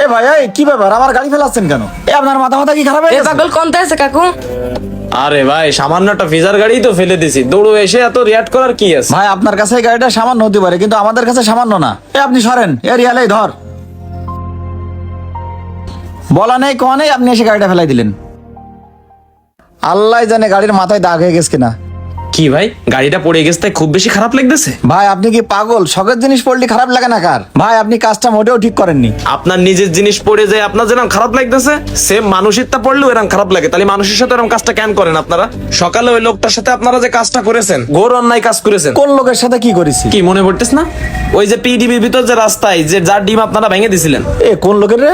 এ ভাই, এই কি ব্যাপার, আমার গাড়ি ফেলাচ্ছেন কেন? আপনার মাথা মাথা কি খারাপ হয়ে এ গেছে? পাগল কোনটা আছে কাকু? আরে ভাই, সামান্য একটা ফিজার গাড়ি তো ফেলে দিছি, দৌড়ো এসে এত রিয়াক্ট করার কি আছে? ভাই, আপনার কাছে এই গাড়িটা সামান্য হতে পারে, কিন্তু আমাদের কাছে সামান্য না। আপনি সরেন, এ রিয়ালে ধর। বলা নেই কোয়া নেই, আপনি এসে গাড়িটা ফেলাই দিলেন। আল্লাহ জানে গাড়ির মাথায় দাগ হয়ে গেছে কিনা। কি ভাই, গাড়িটা পড়ে গেছে তাই খুব বেশি খারাপ লাগতেছে? ভাই, আপনি কি পাগল? শখের জিনিস পড়লে খারাপ লাগে না কার? ভাই, আপনি কাজটা মোটেও ঠিক করেননি। আপনার নিজের জিনিস পড়ে যায় আপনার যেরকম খারাপ লাগতেছে, সেম মানুষেরটা পড়লেও এরকম খারাপ লাগে। তাহলে মানুষের সাথে এরকম কাজটা কেন করেন আপনারা? সকালে ওই লোকটার সাথে আপনারা যে কাজটা করেছেন, ঘোর অন্যায় কাজ করেছেন। কোন লোকের সাথে কি করেছি? কি মনে পড়তেছ না? ওই যে পিডিবির ভিতর যে রাস্তায় যে যার ডিম আপনারা ভেঙে দিছিলেন। এ কোন লোকের রে?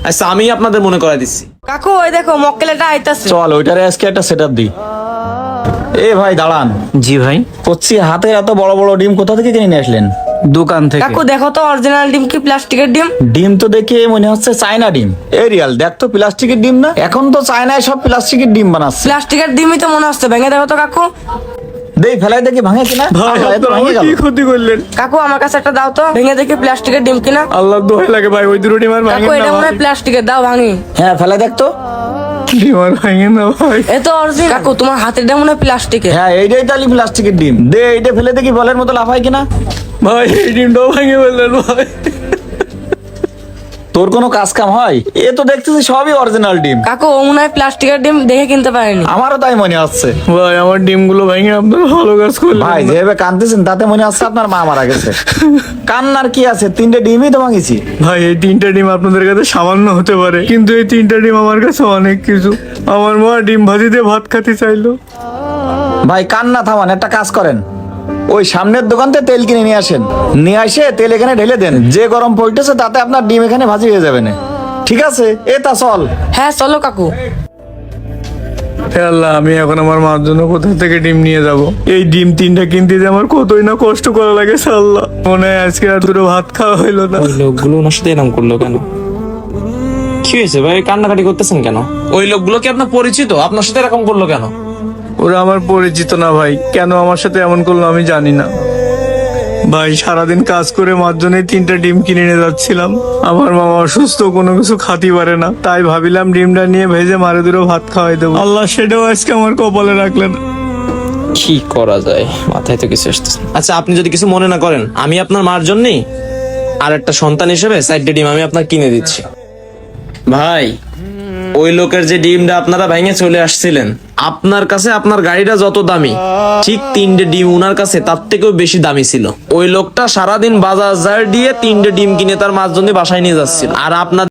আচ্ছা, আমি আপনাদের মনে করাই দিচ্ছি। কাকু ওই দেখো মক্কেলটা আইতাছে। চল ওইটারে আজকে একটা সেটআপ দিই। এ ভাই দাঁড়ান। জি ভাই, হচ্ছি হাতে এত বড় বড় ডিম কোথা থেকে কিনে নিয়ে আসলেন? দোকান থেকে। কাকু দেখো তো অরিজিনাল ডিম কি প্লাস্টিকের ডিম? ডিম তো দেখে মনে হচ্ছে চায়না ডিম। এই রিয়াল দেখ তো, প্লাস্টিকের ডিম না? এখন তো চায়নায় সব প্লাস্টিকের ডিম বানাচ্ছে। প্লাস্টিকের ডিমই তো মনে হচ্ছে, ভেঙে দেখো তো কাকু। দেই ফেলাই দেখি ভাঙে কিনা। আল্লাহ, এ তো ভেঙে গেল। কি ক্ষতি করলেন? কাকু আমার কাছে একটা দাও তো, ভেঙে দেখি প্লাস্টিকের ডিম কিনা। আল্লাহ দোহাই লাগে ভাই, ওই দুটো ডিম আর কাকু এটা মনে হয় প্লাস্টিকের, দাও ভাঙি। হ্যাঁ ফেলাই দেখ তো। ডিম আর ভাঙেন না ভাই। এ তো অরিজিনাল। কাকু তোমার হাতের ডিম মনে হয় প্লাস্টিকের। হ্যাঁ এইটাই তাহলে প্লাস্টিকের ডিম। দে এইটা ফেলে দেখি বলের মতো লাফায় কিনা। ভাই এই ডিমটাও ভাঙে বললেন ভাই। তোর কোনো কাজ কাম হয়? এ তো দেখতেছি সবই অরিজিনাল ডিম। কাকু ও মনে হয় প্লাস্টিকের ডিম দেখে কিনতে পারেনি। আমারও তাই মনে হচ্ছে। ভাই আমার ডিমগুলো ভাঙে আপনার ভালো কাজ করলেন। ভাই যেভাবে কাঁদতেছেন তাতে মনে হচ্ছে আপনার মা মারা গেছে। কান্নার কি আছে, 3টে ডিমই তো ভাঙিছি। ভাই এই 3টা ডিম আপনাদের কাছে সামান্য হতে পারে, কিন্তু এই 3টা ডিম আমার কাছে অনেক কিছু। আমার মা ডিম ভাজি দিয়ে ভাত খেতে চাইলো। ভাই কান্না থামান, একটা কাজ করেন, ওই সামনের দোকান থেকে তেল কিনে নিয়ে আসেন। নিয়ে এসে তেল এখানে ঢেলে দেন, যে গরম পড়তেছে তাতে আপনার ডিম এখানে ভাজি হয়ে যাবে না। ঠিক আছে, এ তা চল। হ্যাঁ চলো কাকু। হে আল্লাহ, আমি এখন আমার মার জন্য কোথা থেকে ডিম নিয়ে যাব? এই ডিম 3টা কিনতে যে আমার কতই না কষ্ট করা লাগে আল্লাহ। মনে হয় আজকে আর দুটো ভাত খাওয়া হইলো না। ওই লোকগুলো ওনার সাথে এরকম করলো কেন? কি হয়েছে ভাই, কান্নাকাটি করতেছেন কেন? ওই লোকগুলো কি আপনার পরিচিত? আপনার সাথে এরকম করলো কেন? ওরা আমার পরিচিত না ভাই, কেন আমার সাথে এমন করলো আমি জানি না। ভাই সারাদিন কাজ করে মার জন্য 3টা ডিম কিনে নিয়ে যাচ্ছিলাম। আমার মামা অসুস্থ, কোনো কিছু খাতি পারে না, তাই ভাবিলাম ডিমটা নিয়ে ভেজে মারে দুটো ভাত খাওয়াই দেবো। আল্লাহ সেটাও আজকে আমার কপালে রাখলেন। কি করা যায়, মাথায় তো কিছু আসতেছে না। আচ্ছা, আপনি যদি কিছু মনে না করেন, আমি আপনার মার জন্যই আর একটা সন্তান হিসেবে 4টে ডিম আমি আপনার কিনে দিচ্ছি। ভাই, ওই লোকের যে ডিমটা আপনারা ভেঙে চলে আসছিলেন, আপনার কাছে আপনার গাড়িটা যত দামি, ঠিক 3টে ডিম উনার কাছে তার থেকেও বেশি দামি ছিল। ওই লোকটা সারাদিন বাজার দিয়ে 3টে ডিম কিনে তার মার জন্য বাসায় নিয়ে যাচ্ছিল, আর আপনার